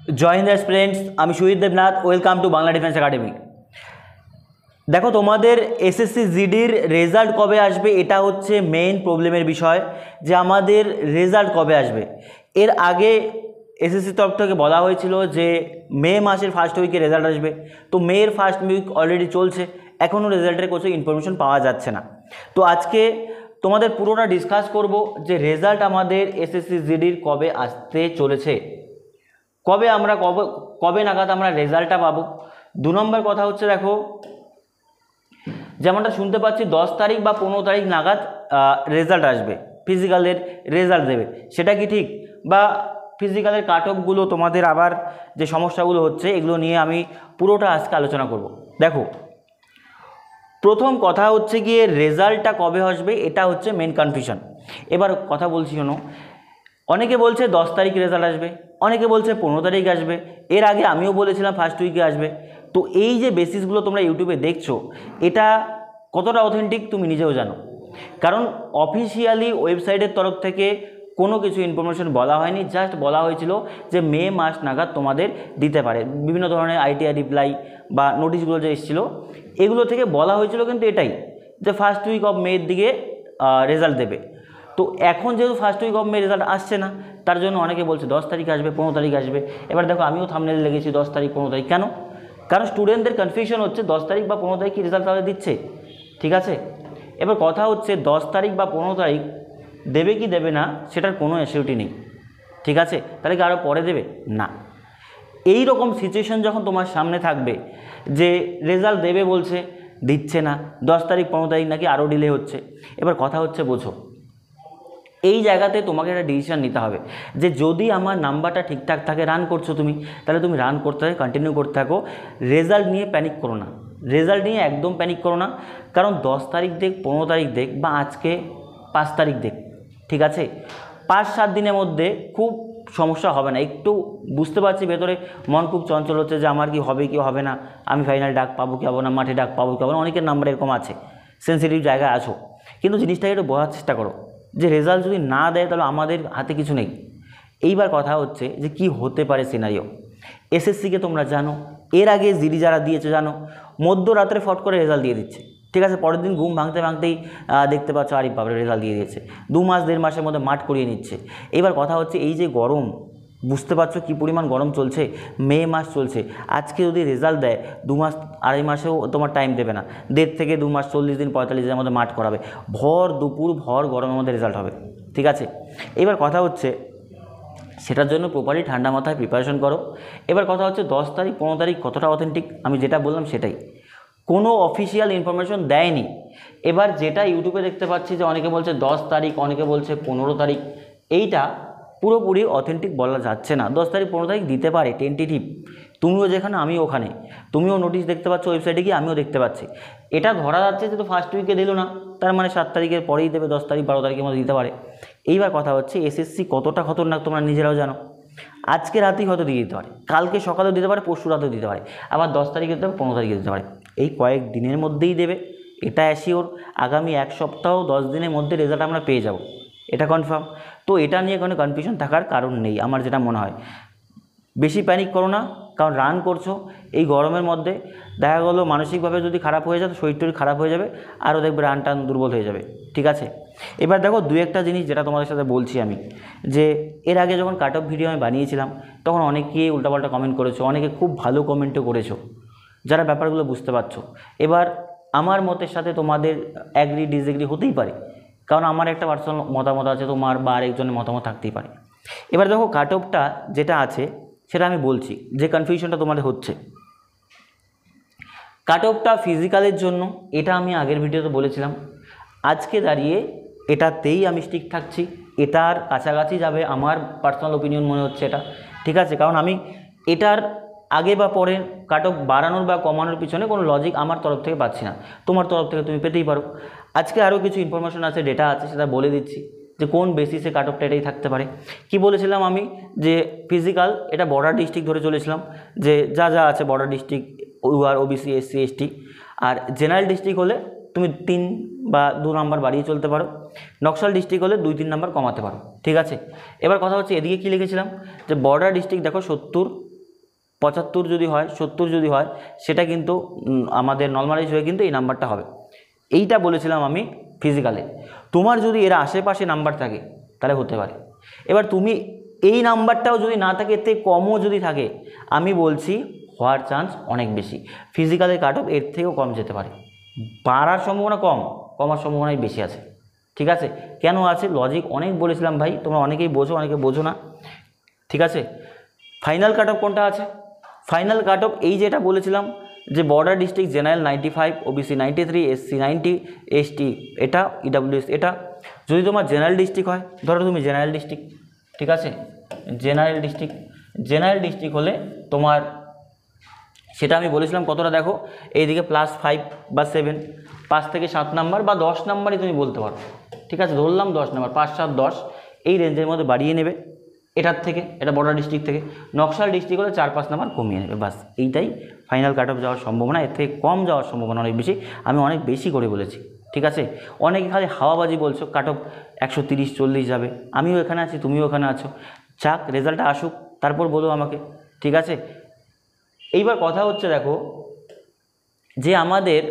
জয় Hind students, আমি Sujit Debnath. Welcome to Bangla defence academy. দেখো, তোমাদের এসএসসি জিডির রেজাল্ট কবে আসবে এটা হচ্ছে মেইন প্রবলেমের বিষয়, যে আমাদের রেজাল্ট কবে আসবে। এর আগে এসএসসি তরফ থেকে বলা হয়েছিল যে মে মাসের ফার্স্ট উইকে রেজাল্ট আসবে। তো মের ফার্স্ট উইক অলরেডি চলছে, এখনও রেজাল্টের কিছু ইনফরমেশন পাওয়া যাচ্ছে না। তো আজকে তোমাদের পুরোটা ডিসকাস করব যে রেজাল্ট আমাদের এসএসসি জিডির কবে আসতে চলেছে, কবে নাগাদ আমরা রেজাল্টটা পাবো। 2 নম্বর কথা হচ্ছে, দেখো যেমনটা শুনতে পাচ্ছি 10 তারিখ বা 15 তারিখ নাগাদ রেজাল্ট আসবে, ফিজিক্যালের রেজাল্ট দেবে। সেটা কি ঠিক? বা ফিজিক্যালের কাট অফগুলো তোমাদের আবার যে সমস্যাগুলো হচ্ছে এগুলো নিয়ে আমি পুরোটা আজকে আলোচনা করব। দেখো, প্রথম কথা হচ্ছে গিয়ে রেজাল্টটা কবে আসবে এটা হচ্ছে মেন কনফিউশন। এবার কথা বলছি শোনো, অনেকে বলছে 10 তারিখ রেজাল্ট আসবে, অনেকে বলছে 15 তারিখ আসবে। এর আগে আমিও বলেছিলাম ফার্স্ট উইকে আসবে। তো এই যে বেসিসগুলো তোমরা ইউটিউবে দেখছো, এটা কতটা অথেন্টিক তুমি নিজেও জানো, কারণ অফিসিয়ালি ওয়েবসাইটের তরফ থেকে কোনো কিছু ইনফরমেশন বলা হয়নি। জাস্ট বলা হয়েছিল যে মে মাস নাগাদ তোমাদের দিতে পারে। বিভিন্ন ধরনের আইটিআই রিপ্লাই বা নোটিশগুলো যে এসেছিলো এগুলো থেকে বলা হয়েছিল কিন্তু এটাই, যে ফার্স্ট উইক অফ মের দিকে রেজাল্ট দেবে। তো এখন যেহেতু first week of May result আসছে না, তার জন্য অনেকে বলছে 10 তারিখ আসবে, 15 তারিখ আসবে। এবার দেখো, আমিও থাম্বনেইলে লেগেছি 10 তারিখ 15 তারিখ। কেন? কারণ স্টুডেন্টদের কনফিউশন হচ্ছে 10 তারিখ বা 15 তারিখ কি রেজাল্ট তাহলে দিচ্ছে। ঠিক আছে, এবার কথা হচ্ছে 10 তারিখ বা 15 তারিখ দেবে কি দেবে না সেটার কোনো অ্যাসিউরিটি নেই। ঠিক আছে, তাহলে কি আরও পরে দেবে? না। এই রকম সিচুয়েশন যখন তোমার সামনে থাকবে যে রেজাল্ট দেবে বলছে, দিচ্ছে না, 10 তারিখ 15 তারিখ নাকি আরও ডিলে হচ্ছে, এবার কথা হচ্ছে বোঝো, এই জায়গাতে তোমাকে একটা ডিসিশান নিতে হবে যে যদি আমার নাম্বারটা ঠিকঠাক থাকে, রান করছো তুমি, তাহলে তুমি রান করতে থাকে, কন্টিনিউ করতে থাকো। রেজাল্ট নিয়ে প্যানিক করো না, রেজাল্ট নিয়ে একদম প্যানিক করো না। কারণ 10 তারিখ দেখ, 15 তারিখ দেখ, বা আজকে 5 তারিখ দেখ, ঠিক আছে, 5-7 দিনের মধ্যে খুব সমস্যা হবে না। একটু বুঝতে পারছি ভেতরে মন খুব চঞ্চল হচ্ছে যে আমার কি হবে কি হবে না, আমি ফাইনাল ডাক পাবো কি পাবো না, মাঠে ডাক পাবো কি পাবো না। অনেকের নাম্বার এরকম আছে, সেন্সিটিভ জায়গায় আছো, কিন্তু জিনিসটাকে একটু বোঝার চেষ্টা করো যে রেজাল্ট যদি না দেয় তাহলে আমাদের হাতে কিছু নেই। এইবার কথা হচ্ছে যে কি হতে পারে সিনারিও। এসএসসিকে তোমরা জানো, এর আগে জিডি যারা দিয়েছে জানো, মধ্যরাত্রে ফট করে রেজাল্ট দিয়ে দিচ্ছে। ঠিক আছে, পরের দিন ঘুম ভাঙতে ভাঙতেই দেখতে পাচ্ছ আরে বাবা রেজাল্ট দিয়ে দিয়েছে। 2 মাস 1.5 মাসের মধ্যে মাঠ করিয়ে নিচ্ছে। এবার কথা হচ্ছে এই যে গরম, বুঝতে পারছো কী পরিমাণ গরম চলছে, মে মাস চলছে। আজকে যদি রেজাল্ট দেয় 2 মাস 2.5 মাসেও তোমার টাইম দেবে না, 1.5 থেকে 2 মাস 40 দিন 45 দিনের মধ্যে মাঠ করাবে। ভর দুপুর ভর গরমের মধ্যে রেজাল্ট হবে। ঠিক আছে, এবার কথা হচ্ছে সেটার জন্য প্রপারলি ঠান্ডা মাথায় প্রিপারেশন করো। এবার কথা হচ্ছে 10 তারিখ 15 তারিখ কতটা অথেন্টিক, আমি যেটা বললাম সেটাই, কোনো অফিসিয়াল ইনফরমেশন দেয়নি। এবার যেটা ইউটিউবে দেখতে পাচ্ছি যে অনেকে বলছে 10 তারিখ, অনেকে বলছে 15 তারিখ, এইটা পুরোপুরি অথেন্টিক বলা যাচ্ছে না। 10 তারিখ 15 তারিখ দিতে পারে, টেন্টেটিভ। তুমিও যেখানে আমিও ওখানে, তুমিও নোটিশ দেখতে পাচ্ছ ওয়েবসাইটে গিয়ে, আমিও দেখতে পাচ্ছি। এটা ধরা যাচ্ছে যে তো ফার্স্ট উইকে দিল না, তার মানে 7 তারিখের পরেই দেবে, 10 তারিখ 12 তারিখের মধ্যে দিতে পারে। এইবার কথা হচ্ছে এসএসসি কতটা খতরনাক তোমরা নিজেরাও জানো। আজকে রাতেই হয়তো দিয়ে দিতে পারে, কালকে সকালেও দিতে পারে, পরশু রাতেও দিতে পারে, আবার 10 তারিখে দিতে পারে, 15 তারিখে দিতে পারে। এই কয়েক দিনের মধ্যেই দেবে, এটা অ্যাসিওর। আগামী 1 সপ্তাহ 10 দিনের মধ্যে রেজাল্ট আমরা পেয়ে যাব, এটা কনফার্ম। তো এটা নিয়ে কোনো কনফিউশন থাকার কারণ নেই আমার যেটা মনে হয়। বেশি প্যানিক করো না, কারণ রান করছো এই গরমের মধ্যে, দেখা গেলো মানসিকভাবে যদি খারাপ হয়ে যায়, শরীর টরীর খারাপ হয়ে যাবে, আরও দেখবে রান টান দুর্বল হয়ে যাবে। ঠিক আছে, এবার দেখো 2-1টা জিনিস যেটা তোমাদের সাথে বলছি আমি, যে এর আগে যখন কাট অফ ভিডিও আমি বানিয়েছিলাম তখন অনেকে উল্টাপাল্টা কমেন্ট করেছো, অনেকে খুব ভালো কমেন্টও করেছো, যারা ব্যাপারগুলো বুঝতে পারছো। এবার আমার মতের সাথে তোমাদের অ্যাগ্রি ডিসএগ্রি হতেই পারে, কারণ আমার একটা পার্সোনাল মতামত আছে, তোমার বা আরেকজনের মতামত থাকতেই পারে। এবার দেখো কাট অফটা যেটা আছে সেটা আমি বলছি, যে কনফিউশনটা তোমাদের হচ্ছে। কাট অফটা ফিজিক্যালের জন্য, এটা আমি আগের ভিডিওতে বলেছিলাম। আজকে দাঁড়িয়ে এটাতেই আমি স্টিক থাকছি, এটার কাছাকাছি যাবে আমার পার্সোনাল ওপিনিয়ন মনে হচ্ছে এটা। ঠিক আছে, কারণ আমি এটার আগে বা পরে কাট অফ বাড়ানোর বা কমানোর পিছনে কোনো লজিক আমার তরফ থেকে পাচ্ছি না, তোমার তরফ থেকে তুমি পেতেই পারো। আজকে আরও কিছু ইনফরমেশন আছে, ডেটা আছে, সেটা বলে দিচ্ছি যে কোন বেসিসে কাট অফটা এটাই থাকতে পারে। কি বলেছিলাম আমি, যে ফিজিক্যাল এটা বর্ডার ডিস্ট্রিক্ট ধরে চলেছিলাম, যে যা যা আছে border district, UR OBC SC ST. আর জেনারেল ডিস্ট্রিক্ট হলে তুমি 3 বা 2 নাম্বার বাড়িয়ে চলতে পারো, নকশাল ডিস্ট্রিক্ট হলে 2-3 নাম্বার কমাতে পারো। ঠিক আছে, এবার কথা হচ্ছে এদিকে কী লিখেছিলাম, যে বর্ডার ডিস্ট্রিক্ট দেখো 70, 75 যদি হয়, 70 যদি হয়, সেটা কিন্তু আমাদের নর্মালাইজ হয়ে কিন্তু এই নাম্বারটা হবে। এইটা বলেছিলাম আমি ফিজিক্যালে। তোমার যদি এর আশেপাশে নাম্বার থাকে তাহলে হতে পারে। এবার তুমি এই নাম্বারটাও যদি না থাকে, এর থেকে কমও যদি থাকে, আমি বলছি হওয়ার চান্স অনেক বেশি। ফিজিক্যালের কাট অফ এর থেকেও কম যেতে পারে, বাড়ার সম্ভাবনা কম, কমার সম্ভাবনাই বেশি আছে। ঠিক আছে, কেন আছে লজিক অনেক বলেছিলাম ভাই, তোমরা অনেকেই বোঝো, অনেকে বোঝো না। ঠিক আছে, ফাইনাল কাট অফ কোনটা আছে? ফাইনাল কাট অফ এই যেটা বলেছিলাম যে border district general 95, OBC 93, SC 90, ST এটা, ইডাব্লিউএস এটা। যদি তোমার জেনারেল ডিস্ট্রিক্ট হয়, ধরো তুমি জেনারেল ডিস্ট্রিক্ট, ঠিক আছে, জেনারেল ডিস্ট্রিক্ট হলে তোমার সেটা আমি বলেছিলাম কতটা, দেখো এইদিকে +5 বা 7, 5 থেকে 7 নাম্বার বা 10 নাম্বারই তুমি বলতে পারো। ঠিক আছে, ধরলাম 10 নাম্বার, 5, 7, 10 এই রেঞ্জের মধ্যে বাড়িয়ে নেবে এটার থেকে, এটা বর্ডার ডিস্ট্রিক্ট থেকে। নকশাল ডিস্ট্রিক্ট হলে 4, 5 নাম্বার কমিয়ে নেবে, বাস এইটাই ফাইনাল কাট অফ যাওয়ার সম্ভাবনা। এর থেকে কম যাওয়ার সম্ভাবনা অনেক বেশি, আমি অনেক বেশি করে বলেছি। ঠিক আছে, অনেকে খালি হাওয়াবাজি বলছো কাট অফ 130, 40 যাবে, আমিও এখানে আছি, তুমিও এখানে আছো, যাক রেজাল্টটা আসুক তারপর বলো আমাকে। ঠিক আছে, এইবার কথা হচ্ছে দেখো যে আমাদের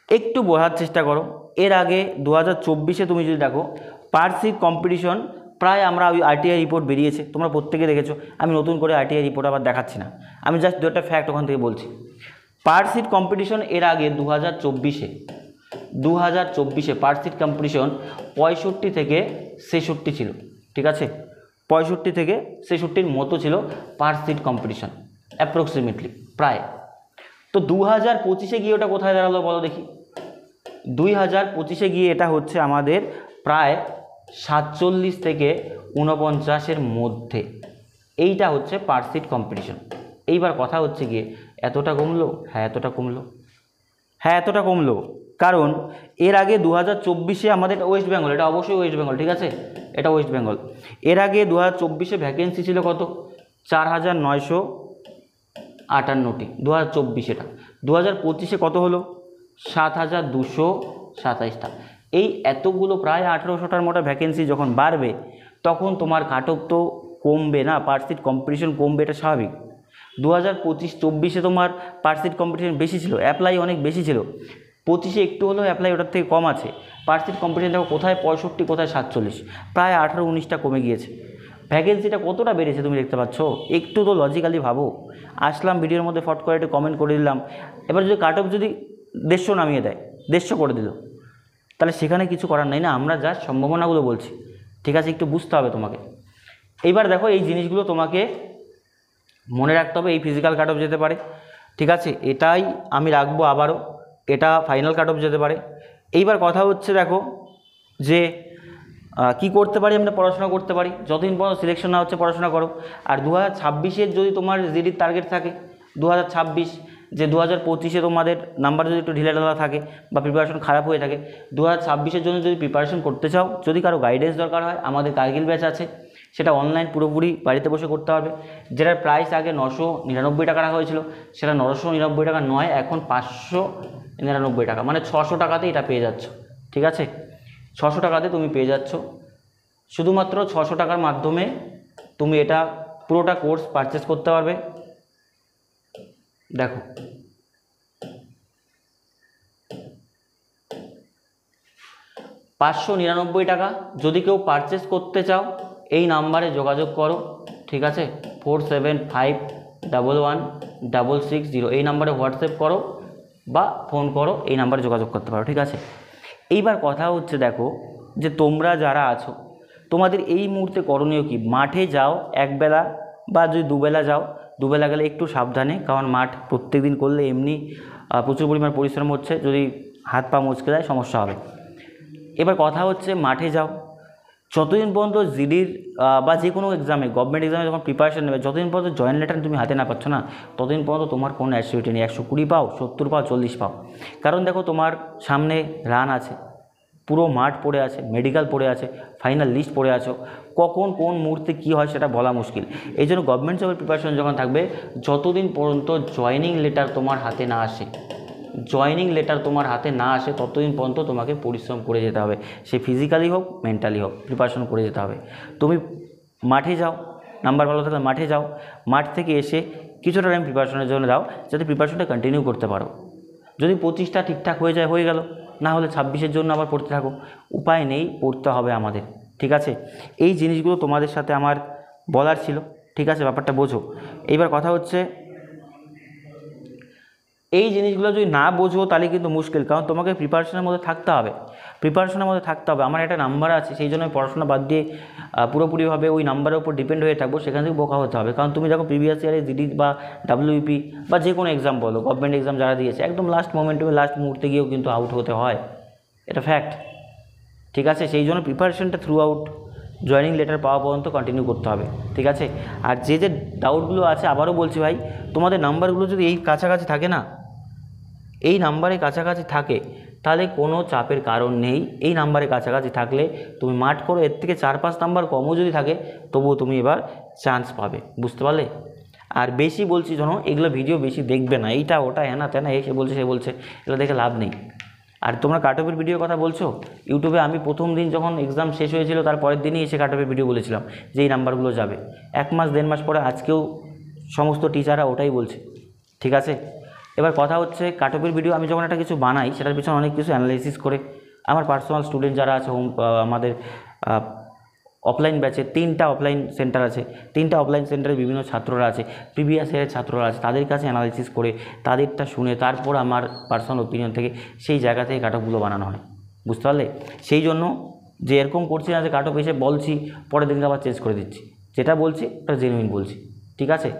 একটু বোঝার চেষ্টা করো। এর আগে 2024-এ তুমি যদি দেখো পার্সিভ কম্পিটিশন, প্রায় আমরা ওই আরটিআই রিপোর্ট বেরিয়েছে, তোমরা প্রত্যেকে দেখেছো, আমি নতুন করে আরটিআই রিপোর্ট আবার দেখাচ্ছি না, আমি জাস্ট দু একটা ফ্যাক্ট ওখান থেকে বলছি। পার্সিভ কম্পিটিশন এর আগে 2024-এ পার্সিভ কম্পিটিশন 65 থেকে 66 ছিল। ঠিক আছে, 65 থেকে 66-র মতো ছিল পার্সিভ কম্পিটিশন অ্যাপ্রক্সিমেটলি প্রায়। তো 2025-এ গিয়ে ওটা কোথায় দাঁড়ালো বলো দেখি? 2025-এ গিয়ে এটা হচ্ছে আমাদের প্রায় 47 থেকে 49-এর মধ্যে, এইটা হচ্ছে পার্সিভ কম্পিটিশন। এইবার কথা হচ্ছে গিয়ে এতটা কমলো? হ্যাঁ এতটা কমলো, কারণ এর আগে 2024-এ আমাদের ওয়েস্ট বেঙ্গল, এটা অবশ্যই ওয়েস্ট বেঙ্গল, ঠিক আছে, এটা ওয়েস্ট বেঙ্গল। এর আগে 2024-এ ভ্যাকেন্সি ছিল কত? 4958টি, 2024 এটা। 2025-এ কত হলো? 7227টা। এই এতগুলো প্রায় 1800টার মতো ভ্যাকেন্সি যখন বাড়বে, তখন তোমার কাট অফ তো কমবে না, পার্সিভ কম্পিটিশন কমবে, এটা স্বাভাবিক। 2025-24-এ তোমার পার্সিভ কম্পিটিশন বেশি ছিল, অ্যাপ্লাই অনেক বেশি ছিল। 25-এ একটু হলেও অ্যাপ্লাই ওটার থেকে কম আছে। পার্সিভ কম্পিটিশন দেখো কোথায় 65, কোথায় 47, প্রায় 18-19টা কমে গিয়েছে। ভ্যাকেন্সিটা কতটা বেড়েছে তুমি দেখতে পাচ্ছ? একটু তো লজিক্যালি ভাবো। আসলাম ভিডিওর মধ্যে ফট করে একটু কমেন্ট করে দিলাম, এবার যদি কাট অফ যদি 150 নামিয়ে দেয়, 150 করে দিল, তাহলে সেখানে কিছু করার নেই না, আমরা জাস্ট সম্ভাবনাগুলো বলছি। ঠিক আছে, একটু বুঝতে হবে তোমাকে। এইবার দেখো এই জিনিসগুলো তোমাকে মনে রাখতে হবে, এই ফিজিক্যাল কাট অফ যেতে পারে। ঠিক আছে, এটাই আমি রাখবো আবারও, এটা ফাইনাল কাট অফ যেতে পারে। এইবার কথা হচ্ছে দেখো যে কি করতে পারি আমরা? পড়াশোনা করতে পারি, যতদিন পর্যন্ত সিলেকশন না হচ্ছে পড়াশোনা করো। আর 2026-এর যদি তোমার জিডির টার্গেট থাকে 2026, যে 2025-এ তোমাদের নাম্বার যদি একটু ঢিলেঢালা থাকে বা প্রিপারেশন খারাপ হয়ে থাকে, 2026-এর জন্য যদি প্রিপারেশন করতে চাও, যদি কারো গাইডেন্স দরকার হয়, আমাদের কার্গিল ব্যাচ আছে, সেটা অনলাইন পুরোপুরি বাড়িতে বসে করতে হবে। যেটার প্রাইস আগে 999 টাকা রাখা হয়েছিল, সেটা 999 টাকা নয়, এখন 599 টাকা, মানে 600 টাকাতে এটা পেয়ে যাচ্ছ। ঠিক আছে, 600 টাকাতে তুমি পেয়ে যাচ্ছ, শুধুমাত্র 600 টাকার মাধ্যমে তুমি এটা পুরোটা কোর্স পারচেস করতে পারবে। দেখো $599 টাকা। যদি কেউ পারচেস করতে চাও এই নাম্বারে যোগাযোগ করো, ঠিক আছে, 47511660, এই নাম্বারে হোয়াটসঅ্যাপ করো বা ফোন করো, এই নাম্বারে যোগাযোগ করতে পারো। ঠিক আছে, এইবার কথা হচ্ছে দেখো যে তোমরা যারা আছো, তোমাদের এই মুহূর্তে করণীয় কি? মাঠে যাও একবেলা বা যদি দুবেলা যাও, দুবেলা গেলে একটু সাবধানে, কারণ মাঠ প্রত্যেক দিন করলে এমনি প্রচুর পরিমাণ পরিশ্রম হচ্ছে, যদি হাত পা মচকে যায় সমস্যা হবে। এবার কথা হচ্ছে মাঠে যাও, যতদিন পর্যন্ত জিডির বা যে কোনো এক্সামে, গভর্নমেন্ট এক্সামে যখন প্রিপারেশন নেবে, যতদিন পর্যন্ত জয়েন্ট লেটার তুমি হাতে না পাচ্ছ না, ততদিন পর্যন্ত তোমার কোনো অ্যাসিউরিটি নেই। 120 পাও, 70 পাও, 40 পাও, কারণ দেখো তোমার সামনে রান আছে, পুরো মাঠ পড়ে আছে, মেডিকেল পড়ে আছে, ফাইনাল লিস্ট পড়ে আছো, কখন কোন মুহূর্তে কী হয় সেটা বলা মুশকিল। এই জন্য গভর্নমেন্ট জবের প্রিপারেশন যখন থাকবে, যতদিন পর্যন্ত জয়েনিং লেটার তোমার হাতে না আসে, ততদিন পর্যন্ত তোমাকে পরিশ্রম করে যেতে হবে, সে ফিজিক্যালি হোক মেন্টালি হোক, প্রিপারেশন করে যেতে হবে। তুমি মাঠে যাও, নাম্বার ভালো থাকলে মাঠে যাও, মাঠ থেকে এসে কিছুটা টাইম প্রিপারেশনের জন্য দাও, যাতে প্রিপারেশনটা কন্টিনিউ করতে পারো। যদি 25টা ঠিকঠাক হয়ে যায় হয়ে গেল, না হলে 26-এর জন্য আবার পড়তে থাকো। উপায় নেই, পড়তে হবে আমাদের, ঠিক আছে। এই জিনিসগুলো তোমাদের সাথে আমার বলার ছিল, ঠিক আছে, ব্যাপারটা বোঝো। এইবার কথা হচ্ছে, এই জিনিসগুলো যদি না বোঝো তাহলে কিন্তু মুশকিল, কারণ তোমাকে প্রিপারেশনের মধ্যে থাকতে হবে, প্রিপারেশনের মধ্যে থাকতে হবে। আমার একটা নাম্বার আছে, সেই জন্য আমি পড়াশোনা বাদ দিয়ে পুরোপুরিভাবে ওই নাম্বারের উপর ডিপেন্ড হয়ে থাকবো, সেখান থেকে বোকা হতে হবে। কারণ তুমি দেখো প্রিভিয়াস ইয়ারে জিডি বা ডাব্লিউপি বা যে কোনো এক্সাম বলো, গভর্নমেন্ট এক্সাম যারা দিয়েছে, একদম লাস্ট মোমেন্টে লাস্ট মুহূর্তে গিয়েও কিন্তু আউট হতে হয়, এটা ফ্যাক্ট, ঠিক আছে। সেই জন্য প্রিপারেশনটা থ্রু আউট জয়েনিং লেটার পাওয়া পর্যন্ত কন্টিনিউ করতে হবে, ঠিক আছে। আর যে যে ডাউটগুলো আছে, আবারও বলছি ভাই, তোমাদের নাম্বারগুলো যদি এই কাছাকাছি থাকে না, এই নাম্বারের কাছাকাছি থাকে, তাহলে কোনো চাপের কারণ নেই। এই নাম্বারের কাছাকাছি থাকলে তুমি মাঠ করো, এর থেকে 4-5 নাম্বার কমও যদি থাকে তবুও তুমি এবার চান্স পাবে, বুঝতে পারলে। আর বেশি বলছি শোনো, এগুলো ভিডিও বেশি দেখবে না, এইটা ওটা হ্যানা ত্যানা, সে বলছে সে বলছে, এগুলো দেখে লাভ নেই। আর তোমরা কাটঅফের ভিডিওর কথা বলছো, ইউটিউবে আমি প্রথম দিন যখন এক্সাম শেষ হয়েছিল তার পরের দিনই এসে কাটঅফের ভিডিও বলেছিলাম যে এই নাম্বারগুলো যাবে। 1 মাস 1.5 মাস পরে আজকেও সমস্ত টিচাররা ওটাই বলছে, ঠিক আছে। এবার কথা হচ্ছে, কাটঅফের ভিডিও আমি যখন একটা কিছু বানাই, সেটার পিছনে অনেক কিছু অ্যানালাইসিস করে আমার পার্সোনাল স্টুডেন্ট যারা আছে, আমাদের অফলাইন ব্যাচে 3টা অফলাইন সেন্টার আছে, 3টা অফলাইন সেন্টারে বিভিন্ন ছাত্ররা আছে, প্রিভিয়াস ইয়ারের ছাত্ররা আছে, তাদের কাছে অ্যানালাইসিস করে তাদেরটা শুনে তারপর আমার পার্সোনাল ওপিনিয়ন থেকে সেই জায়গা থেকে কাটঅফগুলো বানানো হয়, বুঝতে পারলে। সেই জন্য যে এরকম করছি না যে কাটঅফ এসে বলছি পরের দিনকে আবার চেঞ্জ করে দিচ্ছি, যেটা বলছি ওটা জেনুইন বলছি, ঠিক আছে।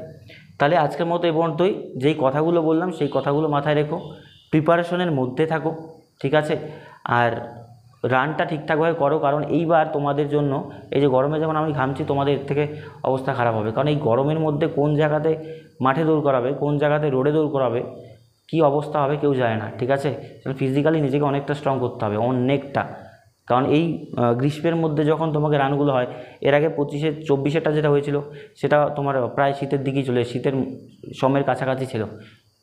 তাহলে আজকের মতো এই পর্যন্তই। যেই কথাগুলো বললাম সেই কথাগুলো মাথায় রেখো, প্রিপারেশনের মধ্যে থাকো, ঠিক আছে। আর রানটা ঠিকঠাকভাবে করো, কারণ এইবার তোমাদের জন্য এই যে গরমে যেমন আমি ঘামছি, তোমাদের এর থেকে অবস্থা খারাপ হবে, কারণ এই গরমের মধ্যে কোন জায়গাতে মাঠে দৌড় করাবে, কোন জায়গাতে রোডে দৌড় করাবে, কী অবস্থা হবে কেউ জানে না, ঠিক আছে। ফিজিক্যালি নিজেকে অনেকটা স্ট্রং করতে হবে, অনেকটা। কারণ এই গ্রীষ্মের মধ্যে যখন তোমাকে রানগুলো হয়, এর আগে 25-24-এরটা যেটা হয়েছিল সেটা তোমার প্রায় শীতের দিকেই চলে, শীতের সময়ের কাছাকাছি ছিল,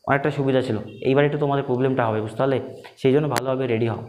অনেকটা সুবিধা ছিল। এইবার একটু তোমাদের প্রবলেমটা হবে, বুঝতে পারলে। সেই জন্য ভালোভাবে রেডি হও।